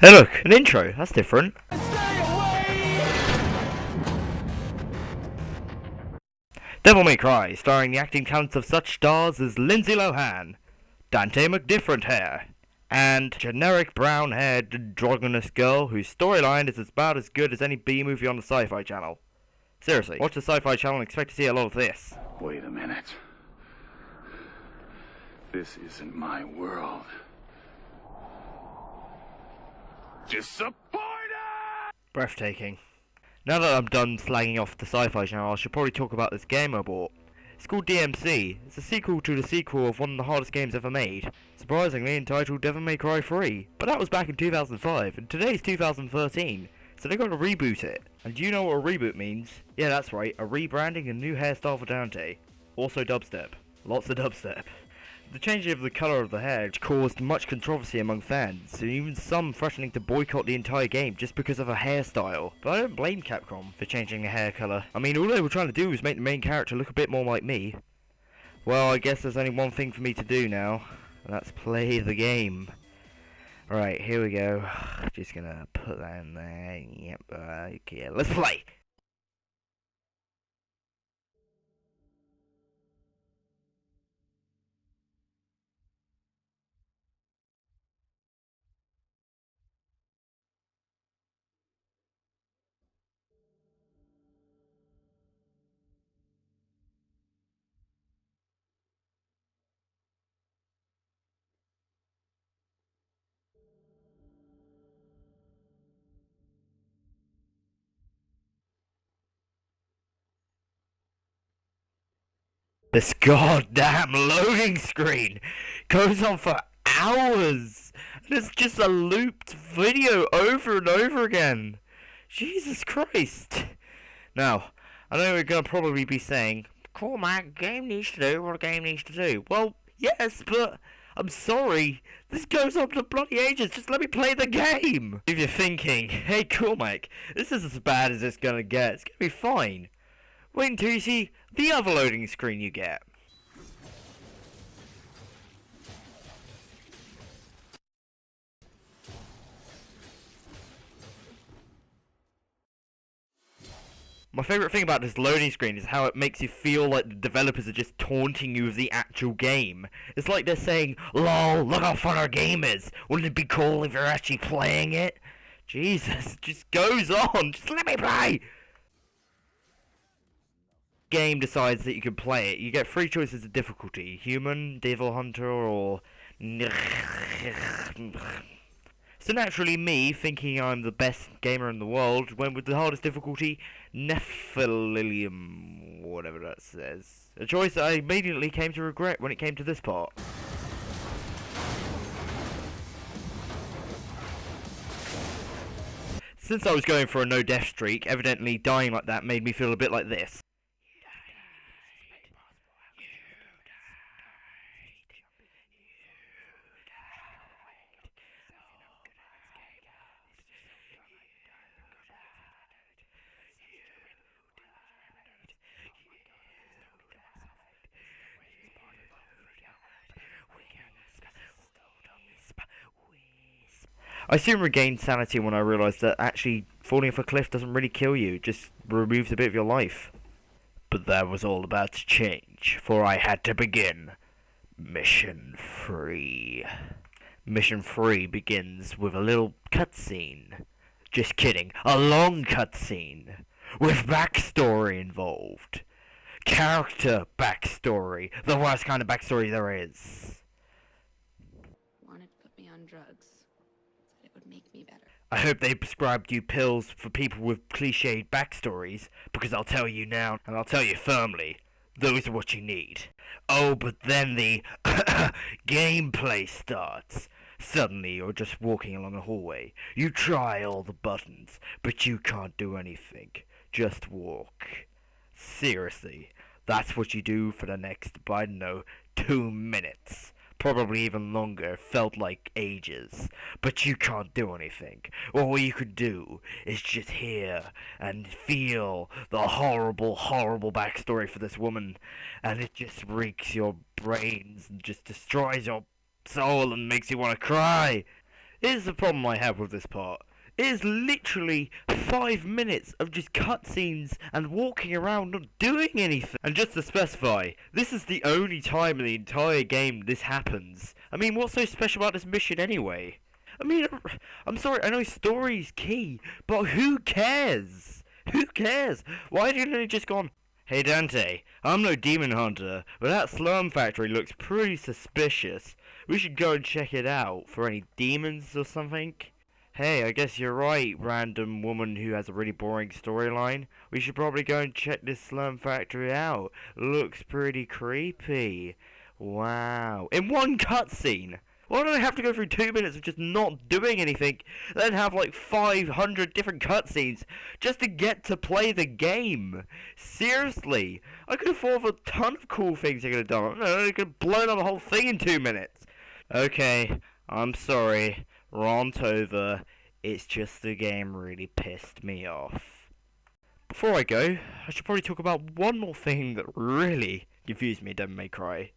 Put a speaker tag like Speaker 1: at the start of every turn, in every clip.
Speaker 1: Hey look, an intro, that's different. Devil May Cry, starring the acting talents of such stars as Lindsay Lohan, Dante McDifferent-Hair, and generic brown-haired androgynous girl whose storyline is about as good as any B-movie on the Sci-Fi Channel. Seriously, watch the Sci-Fi Channel and expect to see a lot of this.
Speaker 2: Wait a minute. This isn't my world. Disappointed!
Speaker 1: Breathtaking. Now that I'm done slagging off the Sci-Fi Channel, I should probably talk about this game I bought. It's called DMC. It's a sequel to the sequel of one of the hardest games ever made, surprisingly entitled Devil May Cry 3. But that was back in 2005, and today's 2013, so they got to reboot it. And do you know what a reboot means? Yeah, that's right, a rebranding and new hairstyle for Dante. Also dubstep. Lots of dubstep. The changing of the colour of the hair caused much controversy among fans, and even some threatening to boycott the entire game just because of a hairstyle. But I don't blame Capcom for changing the hair colour. I mean, all they were trying to do was make the main character look a bit more like me. Well, I guess there's only one thing for me to do now, and that's play the game. Right, here we go. Just gonna put that in there. Yep, okay, let's play! This goddamn loading screen goes on for hours. And it's just a looped video over and over again. Jesus Christ. Now, I know we're going to probably be saying, cool man, game needs to do what a game needs to do. Well, yes, but I'm sorry. This goes on for bloody ages. Just let me play the game. If you're thinking, hey, cool Mike, this is as bad as it's going to get. It's going to be fine. Wait until you see the other loading screen you get. My favourite thing about this loading screen is how it makes you feel like the developers are just taunting you with the actual game. It's like they're saying, lol, look how fun our game is. Wouldn't it be cool if you're actually playing it? Jesus, it just goes on. Just let me play! Game decides that you can play it. You get three choices of difficulty: human, devil hunter, or so naturally me, thinking I'm the best gamer in the world, went with the hardest difficulty, Nephilim, whatever that says. A choice that I immediately came to regret when it came to this part. Since I was going for a no death streak, evidently dying like that made me feel a bit like this. I soon regained sanity when I realised that actually falling off a cliff doesn't really kill you, it just removes a bit of your life. But that was all about to change, for I had to begin Mission 3. Mission 3 begins with a little cutscene. Just kidding, a long cutscene, with backstory involved. Character backstory, the worst kind of backstory there is.
Speaker 3: Wanted to put me on drugs. Said it would make me better.
Speaker 1: I hope they prescribed you pills for people with cliched backstories, because I'll tell you now, and I'll tell you firmly, those are what you need. Oh, but then the gameplay starts. Suddenly you're just walking along a hallway. You try all the buttons, but you can't do anything. Just walk. Seriously, that's what you do for the next, I don't know, 2 minutes. Probably even longer, felt like ages. But you can't do anything. All you could do is just hear and feel the horrible, horrible backstory for this woman. And it just reeks your brains and just destroys your soul and makes you want to cry. Here's the problem I have with this part. It is literally 5 minutes of just cutscenes and walking around not doing anything. And just to specify, this is the only time in the entire game this happens. I mean, what's so special about this mission anyway? I mean, I'm sorry, I know story's key, but who cares? Who cares? Why didn't they just gone, "Hey Dante, I'm no demon hunter, but that slum factory looks pretty suspicious. We should go and check it out for any demons or something." Hey, I guess you're right, random woman who has a really boring storyline. We should probably go and check this slum factory out. Looks pretty creepy. Wow. In one cutscene! Why do I have to go through 2 minutes of just not doing anything, then have like 500 different cutscenes just to get to play the game? Seriously, I could have thought of a ton of cool things I could have done. I could have blown up the whole thing in 2 minutes. Okay, I'm sorry. Rant over. It's just the game really pissed me off. Before I go, I should probably talk about one more thing that really confused me in Devil May Cry.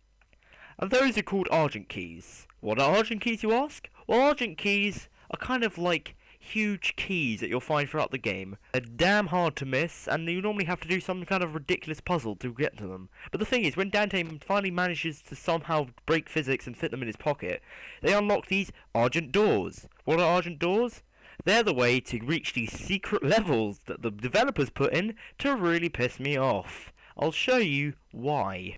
Speaker 1: And those are called Argent Keys. What are Argent Keys, you ask? Well, Argent Keys are kind of like huge keys that you'll find throughout the game. They're damn hard to miss, and you normally have to do some kind of ridiculous puzzle to get to them. But the thing is, when Dante finally manages to somehow break physics and fit them in his pocket, they unlock these Argent Doors. What are Argent Doors? They're the way to reach these secret levels that the developers put in to really piss me off. I'll show you why.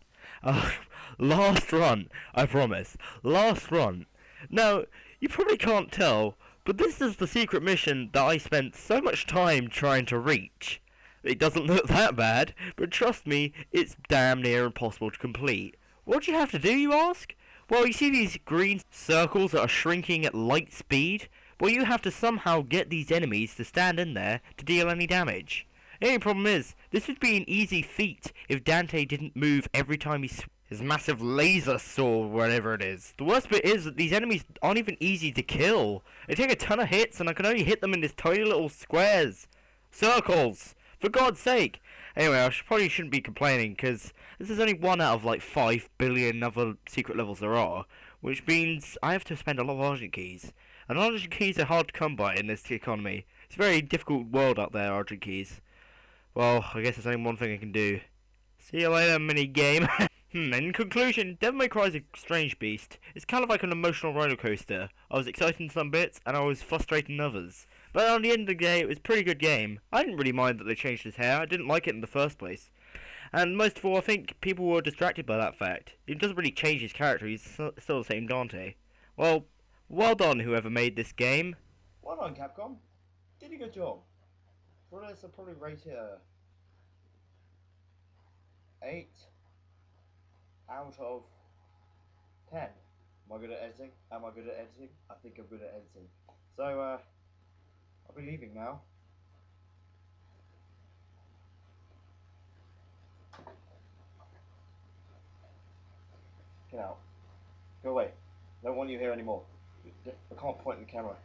Speaker 1: Last run, I promise. Last run. Now, you probably can't tell, but this is the secret mission that I spent so much time trying to reach. It doesn't look that bad, but trust me, it's damn near impossible to complete. What do you have to do, you ask? Well, you see these green circles that are shrinking at light speed? Well, you have to somehow get these enemies to stand in there to deal any damage. The only problem is, this would be an easy feat if Dante didn't move every time his massive laser sword, whatever it is. The worst bit is that these enemies aren't even easy to kill. They take a ton of hits, and I can only hit them in these tiny little squares. Circles! For God's sake! Anyway, I probably shouldn't be complaining, because this is only one out of like 5 billion other secret levels there are, which means I have to spend a lot of Argent Keys. And Argent Keys are hard to come by in this economy. It's a very difficult world out there, Argent Keys. Well, I guess there's only one thing I can do. See you later, mini-game. In conclusion, Devil May Cry is a strange beast. It's kind of like an emotional roller coaster. I was excited in some bits, and I was frustrated in others. But on the end of the day, it was a pretty good game. I didn't really mind that they changed his hair. I didn't like it in the first place. And most of all, I think people were distracted by that fact. It doesn't really change his character. He's still the same Dante. Well done, whoever made this game.
Speaker 4: Well done, Capcom. Did a good job. For this, I'll probably rate it 8 out of 10. Am I good at editing? Am I good at editing? I think I'm good at editing. So, I'll be leaving now. Get out. Go away. Don't want you here anymore. I can't point in the camera.